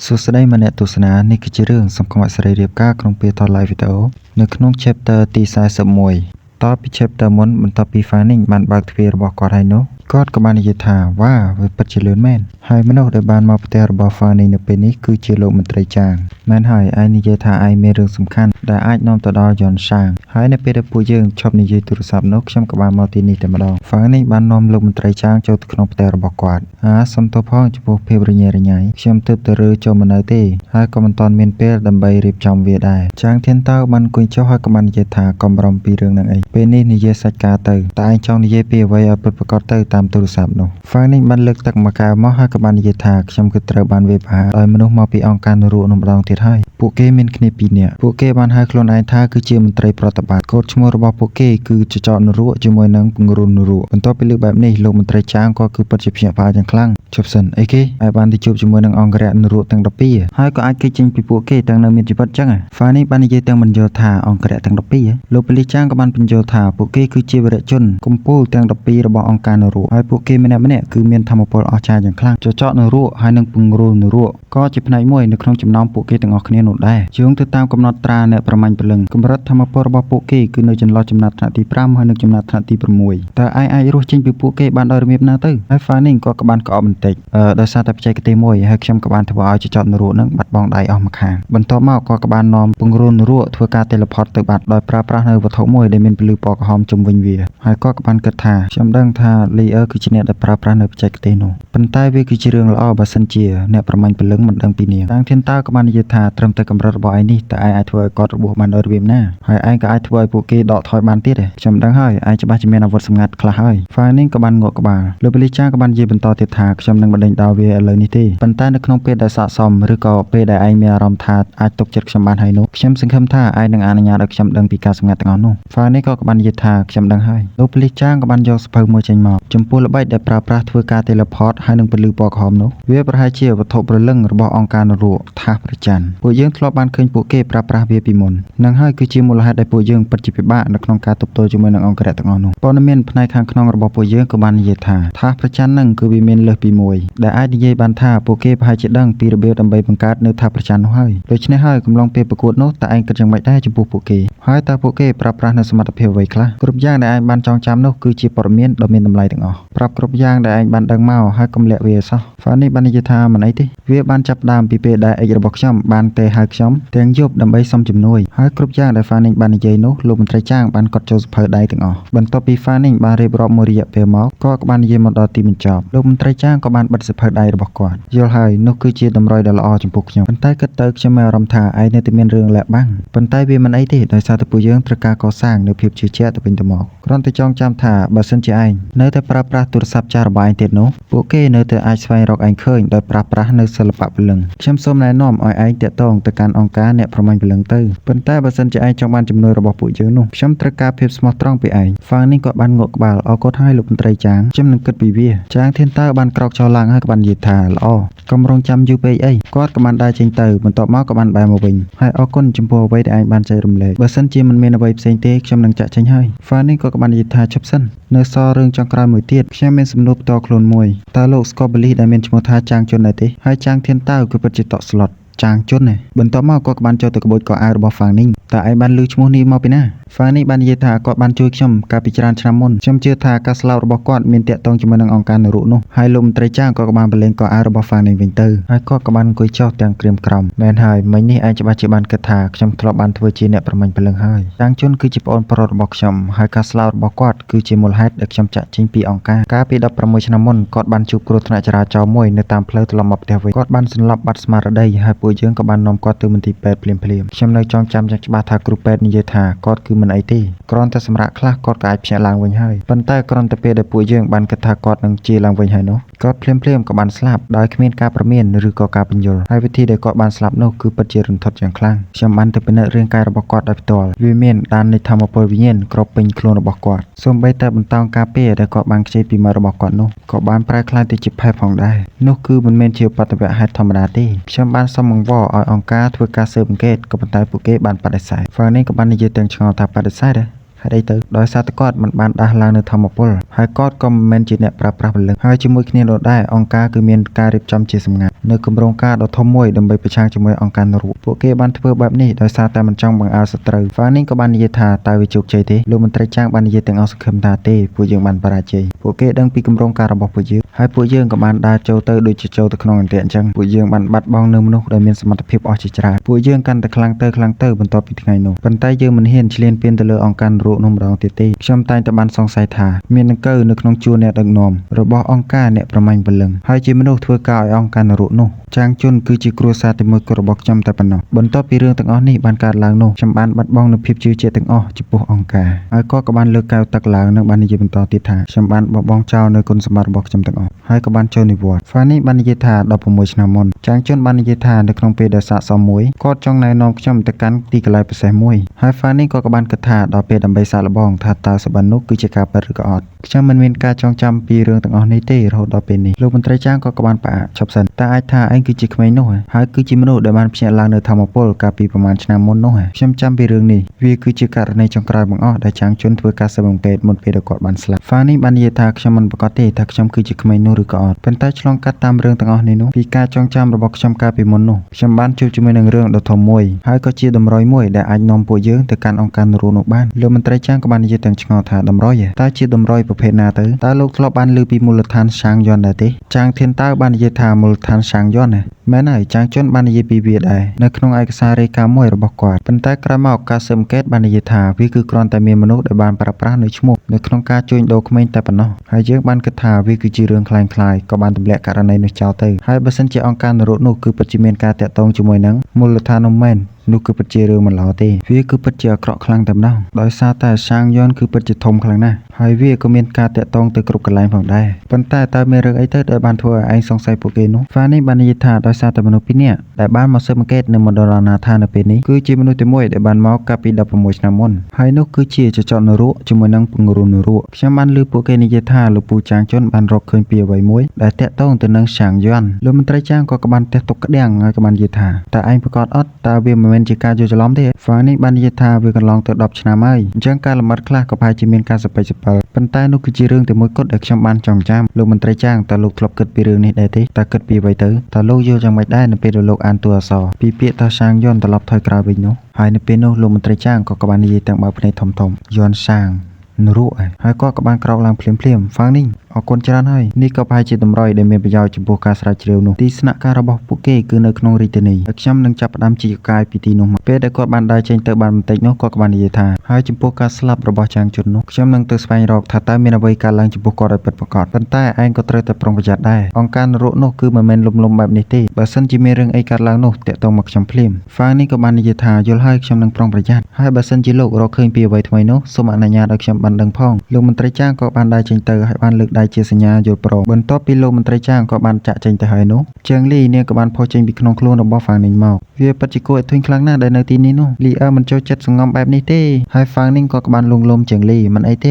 សួស្តីម្នាក់ទស្សនានេះគឺជារឿងសង្គមអសរីរៀបការក្នុងពេលថត live វីដេអូនៅក្នុង chapter ទី41តពី chapter មុនបន្ទាប់ពី Fanning បានបើកទ្វាររបស់គាត់ហើយនោះគាត់ក៏បាននិយាយថាវ៉ាវាពិតជាលឿនមែនហើយមនុស្សដែលបានមកផ្ទះរបស់ Fanning នៅពេលនេះគឺជាលោកមន្ត្រីចាងមែនហើយឯងនិយាយថាឯងមានរឿងសំខាន់ដែលអាចនាំទៅដល់ Yon Sang ហើយនៅពេលដែលពួកយើងឈប់និយាយទូរស័ព្ទនោះខ្ញុំក៏បានមកទីនេះតែម្ដង Fanning បាននាំលោកមន្ត្រីចាងចូលទៅក្នុងផ្ទះរបស់គាត់សុំទោសផងចំពោះភាពរញ៉េរញ៉ៃខ្ញុំទើបទៅរើចូលមកនៅទេហើយក៏មិនទាន់មានពេលដើម្បីរៀបចំវាដែរចាងធានតើបានអង្គុយចុះហើយក៏បាននិយាយថាកុំបារម្ភពីរឿងហ្នឹងអីពេលនេះនិយាយសាច់ការទៅតែឯងចង់និយាយពីអ្វីឲ្យពិតប្រាកដទៅតាមទូរស័ព្ទនោះ Fanning បានលើកទឹកមួយកែវមកហើយក៏បាននិយាយថាខ្ញុំគឺត្រូវបានវាយប្រហារដោយមនុស្សមកពីអង្គការនរកនោះម្ដងទៀតហើយពួកគេមានគ្នា2នាក់ពួកគេបានហៅខ្លួនឯងថាគឺជាមន្ត្រីប្រតិបត្តិកូដឈ្មោះរបស់ពួកគេគឺចចកនរកជាមួយនឹងពង្រូលនរកបន្ទាប់ពីលើកបែបនេះលោកមន្ត្រីចាងក៏គឺពិតជាភ្ញាក់ផ្អើលយ៉ាងខ្លាំងជប់សិនអីគេហើយបានទៅជួបជាមួយនឹងអង្គរៈនរកទាំង12ហើយក៏អាចគេចចេញពីពួកគេទាំងនៅមានជីវិតចឹងFanning បាននិយាយទាំងមិនយល់ថាអង្គរៈទាំង12លោកប៉ូលីសចាងក៏បានបញ្យល់ថាពួកគេគឺជាវីរជនកំពូលទាំង12របស់អង្គការនរកហើយពួកគេម្នាក់ៗគឺមានធម៌ពលអស្ចារ្យយ៉ាងខ្លាំងចចកនរកហើយនឹងពង្រូលនរកក៏ជាផ្នែកមួយនៅក្នុងចំណោមពួកគេទាំងអស់គ្នានោះដែរយោងទៅតាមកំណត់ត្រាអ្នកប្រមាញ់ព្រលឹងកម្រិតធម៌ពលរបស់ពួកគេគឺនៅចន្លោះចំណាត់ថ្នាក់ទី5ហើយនិងចំណាត់ថ្នាក់ទី6តើឯងអាចរស់ចេញពីពួកគេបានដោយរបៀបណាទៅហើយ Fanning ក៏បានក្អកបន្តិចដោយសារតែបច្ចេកទេសមួយហើយខ្ញុំក៏បានធ្វើឲ្យចចកនរកនឹងបាត់បង់ដៃអស់មួយខាងបន្ទាប់មកក៏បាននាំពង្រូលនរកធ្វើការ teleport ទៅបាត់ដោយប្រើប្រាស់នៅវត្ថុមួយដែលមានពន្លឺពណ៌ក្រហមជុំវិញវាហើយក៏បានគិតថាខ្ញុំដឹងថា Lear គឺជាអ្នកដែលប្រើប្រាស់នៅបច្ចេកទេសនោះប៉ុន្តែវាគឺជារឿងល្អបើសិនជាអ្នកប្រមាញ់ព្រលឹងមិនដឹងពីនាងតាំងធានតើក៏បាននិយាយថាត្រឹមតែកម្រិតរបស់ឯងនេះតើឯងអាចធ្វើឲ្យគាត់របួសបានដោយរបៀបណាហើយឯងក៏អាចធ្វើឲ្យពួកគេដកថយបានទៀតខ្ញុំដឹងហើយឯងច្បាស់ជាមានអាវុធសម្ងាត់ខ្លះហើយ Fanning ក៏បានងក់ក្បាលលោកប៉ូលីសចាងក៏បាននិយាយបន្តទៀតថាខ្ញុំនឹងមិនដេញដោលវាឥឡូវនេះទេប៉ុន្តែនៅក្នុងពេលដែលស័ក្តិសមឬក៏ពេលដែលឯងមានអារម្មណ៍ថាអាចទុកចិត្តខ្ញុំបានហើយនោះខ្ញុំសង្ឃឹមថាឯងនឹងអនុញ្ញាតឲ្យខ្ញុំដឹងពីការសម្ងាត់ទាំងអស់នោះ Fanning ក៏បាននិយាយថាខ្ញុំដឹងហើយលោកប៉ូលីសចាងក៏បានយកសភៅមួយចេញមកចំពោះល្បិចដែលប្រើប្រាស់ធ្វើការ teleport ហើយនឹងពន្លឺពណ៌ក្រហមនោះវាប្រហែលជាវត្ថុព្រលឹងរបស់អង្គការនរកថាសព្រះច័ន្ទពួកយើងធ្លាប់បានឃើញពួកគេប្រើប្រាស់វាពីមុននឹងហើយគឺជាមូលហេតុដែលពួកយើងពិតជាពិបាកនៅក្នុងការទប់ទល់ជាមួយនឹងអង្គរៈទាំងអស់នោះព័ត៌មានផ្នែកខាងក្នុងរបស់ពួកយើងក៏បាននិយាយថាថាសព្រះច័ន្ទនឹងគឺវាមានលើសពីមួយដែលអាចនិយាយបានថាពួកគេប្រហែលជាដឹងពីរបៀបដើម្បីបង្កើតនៅថាសព្រះច័ន្ទនោះហើយដូច្នេះហើយកំឡុងពេលប្រកួតនោះតើឯងគិតយ៉ាងម៉េចដែរចំពោះពួកគេហើយតើពួកគេប្រើប្រាស់នៅសមត្ថភាពអ្វីខ្លះគ្រប់យ៉ាងដែលឯងបានចងចាំនោះគឺជាព័ត៌មានដ៏មានតម្លៃទាំងអស់ប្រាប់គ្រប់យ៉ាងដែលឯងបានដឹងមកហើយកុំលាក់វាសោះ Fanning បាននិយាយថាមិនអីទេវាបានចាប់ផ្ដើមពីពេលដែលអិចរបស់ខ្ញុំបានទេហៅខ្ញុំទាំងយប់ដើម្បីសុំជំនួយហើយគ្រប់យ៉ាងដែល Fanning បាននិយាយនោះលោកមន្ត្រីចាងបានកត់ចូលសភៅដៃទាំងអស់បន្ទាប់ពី Fanning បានរៀបរាប់មួយរយៈពេលមកក៏បាននិយាយមកដល់ទីបញ្ចប់លោកមន្ត្រីចាងក៏បានបិទសភៅដៃរបស់គាត់យល់ហើយនោះគឺជាតម្រុយដ៏ល្អចំពោះខ្ញុំប៉ុន្តែគិតទៅខ្ញុំមានអារម្មណ៍ថាឯងនៅតែមានរឿងលាក់បាំងប៉ុន្តែវាមិនអីទេដោយសារតែពួកយើងត្រូវការកសាងនូវភាពជឿជាក់ទៅវិញទៅមកគ្រាន់តែចងចាំថាបើសិនជាឯងនៅតែប្រើប្រាស់ទូរស័ព្ទចាស់របស់ឯងទៀតនោះពួកគេនៅតែអាចស្វែងរកឯងឃើញដោយប្រើប្រាស់នៅសិល្បៈព្រលឹងខ្ញុំសូមណែនាំឲ្យឯងតាក់ទងទៅកាន់អង្គការអ្នកប្រមាញ់ព្រលឹងទៅប៉ុន្តែបើសិនជាឯងចង់បានជំនួយរបស់ពួកយើងនោះខ្ញុំត្រូវការភាពស្មោះត្រង់ពីឯង Fanning ក៏បានងក់ក្បាលអរគុណហើយលោកមន្ត្រីចាងខ្ញុំនឹងគិតពីវាចាងធានតើបានក្រោកចុះឡើងហើយក៏បាននិយាយថាល្អកុំរងចាំយូរពេកអីគាត់ក៏បានដើរចេញទៅបន្ទាប់មកក៏បានបែរមកវិញហើយអរគុណចំពោះអ្វីដែលឯងបានចែករំលែកបើសិនជាមិនមានអ្វីផ្សេងទេខ្ញុំនឹងចាក់ចេញហើយ Fanning ក៏បាននិយាយថាឈប់សិននៅសល់រឿងចុងក្រោយមួយទៀតខ្ញុំមានសំណួរផ្ទាល់ខ្លួនមួយតើលោកស្កបបលីដែលមានឈ្មោះថាចាងជុនដែរទេហើយចាងធានតើគឺពិតជាតក់ស្លុតចាងជុនបន្ទាប់មកគាត់ក៏បានចូលទៅក្បួចកអាវរបស់ Fanning តើឯងបានឮឈ្មោះនេះមកពីណា Fanning បាននិយាយថាគាត់បានជួយខ្ញុំកាលពីច្រើនឆ្នាំមុនខ្ញុំជឿថាការស្លាប់របស់គាត់មានតាក់ទងជាមួយនឹងអង្គការនរកនោះហើយលោកមន្ត្រីចាងក៏បានប្រឡែងកអាវរបស់ Fanning វិញទៅហើយគាត់ក៏បានអង្គុយចុះទាំងក្រៀមក្រំមែនហើយមិញនេះឯងច្បាស់ជាបានគិតថាខ្ញុំធ្លាប់បានធ្វើជាអ្នកប្រមាញ់ព្រលឹងហើយចាងជុនគឺជាប្អូនប្រុសរបស់ខ្ញុំហើយការស្លាប់របស់គាត់គឺជាមូលហេតុដែលខ្ញុំចាក់ចេញពីអង្គការកាលពី16ឆ្នាំមុនគាត់បានជួបគ្រោះថ្នាក់ចរាចរណ៍មួយនៅតាមផ្លូវត្រឡប់មកផ្ទះវិញគាត់បានសន្លប់បាត់ស្មារតីហើយពួកយើងក៏បាននាំគាត់ទៅមន្ទីរពេទ្យភ្លាមៗខ្ញុំនៅចងចាំយ៉ាងច្បាស់ថាគ្រូពេទ្យនិយាយថាគាត់គឺមិនអីទេគ្រាន់តែសម្រាប់ខ្លះគាត់ក៏អាចភ្ញាក់ឡើងវិញហើយប៉ុន្តែគ្រាន់តែពេលដែលពួកយើងបានគិតថាគាត់នឹងជាឡើងវិញហើយនោះគាត់ភ្លាមៗក៏បានស្លាប់ដោយគ្មានការព្រមានឬក៏ការបញ្យល់ហើយវិធីដែលគាត់បានស្លាប់នោះគឺពិតជារន្ធត់យ៉ាងខ្លាំងខ្ញុំបានទៅពិនិត្យរាងកាយរបស់គាត់ដោយផ្ទាល់វាមានដាននៃធម្មពលវិញ្ញាណគ្របពេញខ្លួនរបស់គាត់សូម្បីតែបន្តោងការពារដែលគាត់បានខ្ចីពីមាត់របស់គាត់នោះក៏បានប្រែក្លាយទៅជាផេះផងដែរនោះគឺមិនមែនជាបដិវៈហេតុធម្មតាទេខ្ញុំបានសុំអង្វរឲ្យអង្គការធ្វើការស៊ើបអង្កេតក៏ប៉ុន្តែពួកគេបានបដិសេធ Fanning ក៏បាននិយាយទាំងឆ្ងល់ថាបដិសេធ ហេតុអីទៅដោយសារតែគាត់មិនបានដាស់ឡើងនៅធម្មពលហើយគាត់ក៏មិនមែនជាអ្នកប្រើប្រាស់ពលិហើយជាមួយគ្នានោះដែរអង្គការគឺមានការរៀបចំជាសម្ងាត់នៅគម្រោងការដ៏ធំមួយដើម្បីប្រឆាំងជាមួយអង្គការនរកពួកគេបានធ្វើបែបនេះដោយសារតែមិនចង់បង្អើសត្រូវ Fanning ក៏បាននិយាយថាតើវាជោគជ័យទេលោកមន្ត្រីចាងបាននិយាយទាំងអស់សង្ឃឹមថាទេពួកយើងបានបរាជ័យពួកគេដឹងពីគម្រោងការរបស់ពួកយើងហើយពួកយើងក៏បានដើរចូលទៅដូចជាចូលទៅក្នុងអន្ទាក់អញ្ចឹងពួកយើងបានបាត់បង់នៅមនុស្សដែលមានសមត្ថភាពអស់ជាច្រើនពួកយើងកាន់តែខ្លាំងទៅបន្ទាប់ពីថ្ងៃនោះប៉ុន្តែយើងមិនហ៊ានឈ្លានពានទៅលើអង្គការនរកនោះម្ដងទៀតទេខ្ញុំតែងតែបានសង្ស័យថាមាននឹងកើនៅក្នុងជួរអ្នកដឹកនាំរបស់អង្គការអ្នកប្រមាញ់ពលឹងហើយជាមនុស្សធ្វើការឲ្យអង្គការនរកនោះចាងជុនគឺជាគ្រួសារតែមួយគត់របស់ខ្ញុំតែប៉ុណ្ណោះបន្ទាប់ពីរឿងទាំងអស់នេះបានកើតឡើងនោះខ្ញុំបានបាត់បង់នូវភាពជឿជាក់ទាំងអស់ចំពោះអង្គការហើយគាត់ក៏បានលើកកែវទឹកឡើងនិងបាននិយាយបន្តទៀតថាខ្ញុំបានបោះបង់ចោលនូវគុណសម្បត្តិរបស់ខ្ញុំទាំងអស់ហើយក៏បានចូលនិវត្តន៍ Fanning បាននិយាយថា16ឆ្នាំមុនចាងជុនបាននិយាយថានៅក្នុងពេលដែលសាកសមមួយគាត់ចង់ណែនាំខ្ញុំទៅកាន់ទីកន្លែងពិសេសមួយហើយ Fanning ក៏បានគិតថាដល់ពេលដើម្បីសាកល្បងថាតើសបាននោះគឺជាការពិតឬក៏អត់ខ្ញុំមិនមានការចងចាំពីរឿងទាំងអស់នេះទេរហូតដល់ពេលនេះលោកមន្ត្រីចាងក៏បានផ្អាកឈប់សិនតែអាចថាឯងគឺជាក្មេងនោះហើយគឺជាមនុស្សដែលបានភ្ញាក់ឡើងនៅធម្មពលកាលពីប្រហែលឆ្នាំមុននោះខ្ញុំចាំពីរឿងនេះវាគឺជាករណីចុងក្រោយបង្អស់ដែលចាងជុនធ្វើការស៊ើបអង្កេតមុនពេលដែលគាត់បានស្លាប់ Fanning បាននិយាយថាខ្ញុំមិនប្រកាសទេថាខ្ញុំគឺជាក្មេងនោះឬក៏អត់ប៉ុន្តែឆ្លងកាត់តាមរឿងទាំងអស់នេះនោះពីការចងចាំរបស់ខ្ញុំកាលពីមុននោះខ្ញុំបានជួបជាមួយនឹងរឿងដ៏ធំមួយហើយក៏ជាតម្រុយមួយដែលអាចនាំពួកយើងទៅកាន់អង្គការនរកនោះបានលោកមន្ត្រីចាងក៏បាននិយាយទាំងឆ្ងល់ថាតម្រុយតើជាតម្រុយប្រភេទណាទៅតើលោកធ្លាប់បានឮពីមូលដ្ឋានសាងយ័ន្តដែរទេចាងធានតើបាននិយាយថាមូលដ្ឋានសាងយ័ន្តមែនហើយចាងជុនបាននិយាយពីវាដែរនៅក្នុងឯកសាររាយការណ៍មួយរបស់គាត់ប៉ុន្តែក្រោយមកការស៊ើបអង្កេតបាននិយាយថាវាគឺគ្រាន់តែមានមនុស្សដែលបានប្រើប្រាស់នៅឈ្មោះនៅក្នុងការជួញដូរក្មេងតែប៉ុណ្ណោះហើយយើងបានគិតថាវាគឺជារឿងคล้ายៗក៏បានទម្លាក់ករណីនោះចោលទៅហើយបើសិនជាអង្គការនរកនោះគឺពិតជាមានការតាក់ទងជាមួយនឹងមូលដ្ឋាននោះមែននោះគឺពិតជារឿងមិនល្អទេវាគឺពិតជាអាក្រក់ខ្លាំងតែម្ដងដោយសារតែសាងយ័ន្តគឺពិតជាធំខ្លាំងណាស់ហើយវាក៏មានការតាក់ទងទៅគ្រប់កន្លែងផងដែរប៉ុន្តែតើមានរឿងអីទៅដែលបានធ្វើឲ្យឯងសង្ស័យពួកគេនោះ Fanning បាននិយាយថាដោយសារតែមនុស្សពីរនាក់ដែលបានមកស៊ើបអង្កេតនៅមណ្ឌលអាជ្ញាធរនៅពេលនេះគឺជាមនុស្សតែមួយដែលបានមកកាលពី16ឆ្នាំមុនហើយនោះគឺជាចចតនរកជាមួយនឹងពង្រូលនរកខ្ញុំបានឮពួកគេនិយាយថាលោកពូចាងជុនបានរកឃើញពីអ្វីមួយដែលតាក់ទងទៅនឹងសាងយ័ន្តលោកមន្ត្រីចាងក៏បានទះទុកក្តាំងហើយក៏បាននិយាយថាតើឯងប្រកាសអត់តើវាមិនមែនជាការយល់ច្រឡំទេ Fanning បាននិយាយថាវាកន្លងទៅ10ឆ្នាំហើយអញ្ចឹងការល្មើសខ្លះក៏ប្រហែលជាមានការសពេចសពិលប៉ុន្តែនោះគឺជារឿងតែមួយគត់ដែលខ្ញុំបានចងចាំលោកមន្ត្រីចាងតើលោកធ្លាប់គិតពីរឿងនេះដែរទេតើគិតពីអ្វីទៅតើលោកយល់យ៉ាងម៉េចដែរនៅពេលដែលលោកអានតួអក្សរពីពាក្យថាសាងយ័ន្តត្រឡប់ថយក្រោយវិញនោះហើយនៅពេលនោះលោកមន្ត្រីចាងក៏បាននិយាយទាំងបើកភ្នែកធំៗយ័ន្តសាងនរកហើយគាត់ក៏បានក្រោកឡើងភ្លាមFanningអរគុណច្រើនហើយនេះក៏ប្រហែលជាតម្រុយដែលមានប្រយោជន៍ចំពោះការស្រាវជ្រាវនោះទីស្នាក់ការរបស់ពួកគេគឺនៅក្នុងរាជធានីហើយខ្ញុំនឹងចាប់ផ្ដើមជីវកាយពីទីនោះមកពេលដែលគាត់បានដើរចេញទៅបានបន្តិចនោះគាត់ក៏បាននិយាយថាហើយចំពោះការស្លាប់របស់ចាងជុននោះខ្ញុំនឹងទៅស្វែងរកថាតើមានអ្វីកើតឡើងចំពោះគាត់ឲ្យពិតប្រាកដប៉ុន្តែឯងក៏ត្រូវតែប្រុងប្រយ័ត្នដែរអង្គការនរកនោះគឺមិនមែនលំបែបនេះទេបើសិនជាមានរឿងអីកើតឡើងនោះតាក់ទងមកខ្ញុំភ្លាម Fanning ក៏បាននិយាយថាយល់ហើយខ្ញុំនឹងប្រុងប្រយ័ត្នហើយបើសិនជាលោករកឃើញពីអ្វីថ្មីនោះសូមអនុញ្ញាតឲ្យខ្ញុំបានដឹងផងលោកមន្ត្រីចាងក៏បានដើរចេញទៅហើយបានលើកដៃជាសញ្ញាយល់ព្រមបន្ទាប់ពីលោកមន្ត្រីចាងក៏បានចាក់ចេញទៅហើយនោះជើងលីនាងក៏បានផុសចេញពីក្នុងខ្លួនរបស់ Fanning មកវាពិតជាគួរឲ្យធុញខ្លាំងណាស់ដែលនៅទីនេះនោះលីអឺមិនចូលចិត្តសង្ងំបែបនេះទេហើយ Fanning ក៏បានលួងលោមជើងលីមិនអីទ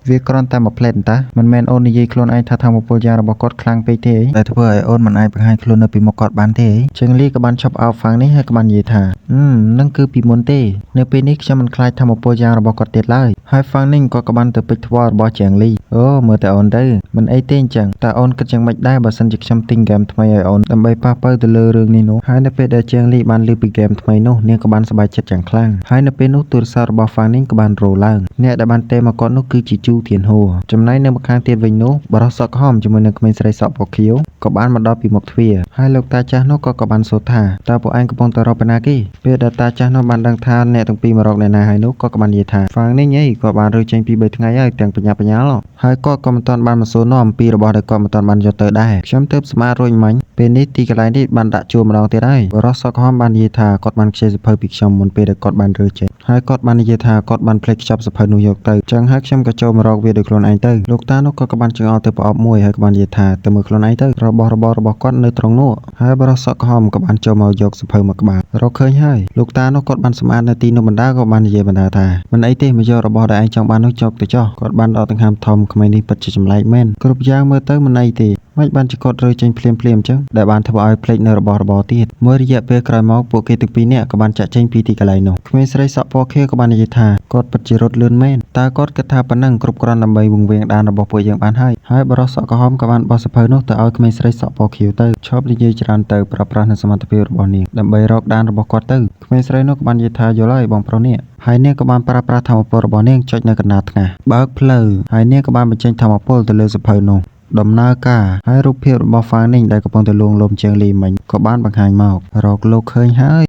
េវាគ្រាន់តែមួយផ្លែតតាមិនមែនអូននិយាយខ្លួនឯងថាធម្មពលយ៉ាងរបស់គាត់ខ្លាំងពេកទេតែធ្វើឲ្យអូនមិនអាចបង្ហាញខ្លួននៅពីមុខគាត់បានទេជើងលីក៏បានឈប់អោប Fanning ហើយក៏បាននិយាយថានឹងគឺពីមុនទេនៅពេលនេះខ្ញុំមិនខ្លាចធម្មពលយ៉ាងរបស់គាត់ទៀតឡើយហើយ Fanning ក៏បានទៅពេចថ្វល់របស់ជើងលីអូមើលតែអូនទៅមិនអីទេអញ្ចឹងតើអូនគិតយ៉ាងម៉េចដែរបើសិនជាខ្ញុំទិញហ្គេមថ្មីឲ្យអូនដើម្បីប៉ះប៉ូវទៅលើរឿងនេះនោះហើយនៅពេលដែលជើងលីបានឮពីហ្គេមថ្មីនោះនាងក៏បានសប្បាយចិត្តយ៉ាងខ្លាំងហើយនៅពេលនោះទូរស័ព្ទរបស់ Fanning ក៏បានរោឡើងអ្នកដែលបានទេមកគាត់នោះគឺជាជូធានហួរចំណែកនៅម្ខាងទៀតវិញនោះបរិសសក់ក្រហមជាមួយនឹងក្មេងស្រីសក់ពណ៌ខៀវក៏បានមកដល់ពីមុខទ្វារហើយលោកតាចាស់នោះក៏បានសួរថាតើពួកឯងកំពុងទៅរកបណ្ណាគេពេលដែលតាចាស់នោះបានដឹងថាអ្នកទាំងពីរមករកអ្នកណាហើយនោះក៏បាននិយាយថា Fanning គាត់បានរើចេញពី3ថ្ងៃហើយទាំងបញ្ញាបញ្ញាល់ហើយគាត់ក៏មិនទាន់បានមកសួរនាំអំពីរបស់ដែលគាត់មិនទាន់បានយកទៅដែរខ្ញុំទើបស្មានរួចមិញពេលនេះទីកន្លែងនេះបានដាក់ជួលម្ដងទៀតហើយបរិសសក់ក្រហមបាននិយាយថាគាត់បានខ្ចីសភៅពីខ្ញុំមុនពេលដែលគាត់បានរើចេញហើយគាត់បាននិយាយថាគាត់បានភ្លេចខ្ចប់សភៅនោះយកទៅចឹងហើយខ្ញុំក៏ចូលមករកវាដោយខ្លួនឯងទៅលោកតានោះក៏បានចង្អុលទៅប្រអប់មួយហើយក៏បាននិយាយថាទៅមើលខ្លួនឯងទៅរបស់របស់គាត់នៅត្រង់នោះហើយបរិសសក់ក្រហមក៏បានចូលមកយកសភៅមកក្បាលរកឃើញហើយលោកតានោះគាត់បានសម្អាតនៅទីនោះបណ្ដាក៏បាននិយាយបណ្ដាថាមិនអីទេមកយករបស់ដែលឯងចង់បាននោះចុកទៅចោះគាត់បានដកដង្ហើមធំក្មេងនេះពិតជាចម្ ចម្លែកមែនគ្រប់យ៉ាងមើលទៅមិនអីទេមិនបានជាគាត់រើចេញភ្លាមអញ្ចឹងដែលបានធ្វើឲ្យភ្លេចនៅរបស់របរទៀតមួយរយៈពេលក្រោយមកពួកគេទាំងពីរនាក់ក៏បានចាក់ចេញពីទីកន្លែងនោះក្មេងស្រីសក់ពណ៌ខៀវក៏បាននិយាយថាគាត់ពិតជារត់លឿនមែនតើគាត់គិតថាប៉ុណ្ណឹងគ្រប់គ្រាន់ដើម្បីវង្វេងដានរបស់ពួកយើងបានហើយបរិសុទ្ធសក់ក្រហមក៏បានបោះសភៅនោះទៅឲ្យក្មេងស្រីសក់ពណ៌ខៀវទៅឈប់និយាយច្រើនទៅប្រើប្រាស់នូវសមត្ថភាពរបស់នាងដើម្បីរកដានរបស់គាត់ទៅក្មេងស្រីនោះក៏បាននិយាយថាយល់ហើយបងប្រុសនេះហើយនាងក៏បានប្រើប្រាស់ធម៌ពលរបស់នាងចុចនៅកណ្ដាលថ្ងាសបើកផ្លូវហើយនាងក៏បានបញ្ចេញធម៌ពលទៅលើសភៅនោះដំណើរការហើយរូបភាពរបស់ហ្វានីងដែលកំពុងតែលួងលោមជាងលីមិញក៏បានបង្ហាញមករកលោកឃើញហើយ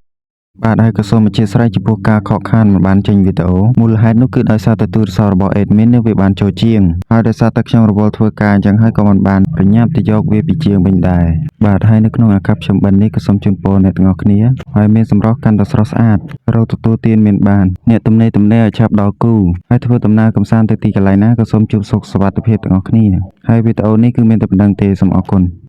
បាទហើយក៏សូមអធិស្ឋានចំពោះការខកខានមិនបានចេញវីដេអូមូលហេតុនោះគឺដោយសារតែទូរស័ព្ទរបស់ admin នេះវាបានចូលជាងហើយដោយសារតែខ្ញុំរវល់ធ្វើការអញ្ចឹងហើយក៏មិនបានប្រញាប់ទៅយកវាពីជាងវិញដែរបាទហើយនៅក្នុងអាកប្បខ្ញុំបិណ្ឌនេះក៏សូមជូនពរអ្នកទាំងអស់គ្នាហើយមានសម្រស់កាន់តែស្រស់ស្អាតរកទទួលទានមានបានអ្នកទំនេរឲ្យឆាប់ដល់គូហើយធ្វើដំណើរកម្សាន្តទៅទីកន្លែងណាក៏សូមជួបសុខសុវត្ថិភាពទាំងអស់គ្នាហើយវីដេអូនេះគឺមានតែប៉ុណ្្នឹងទេសូមអរគុណ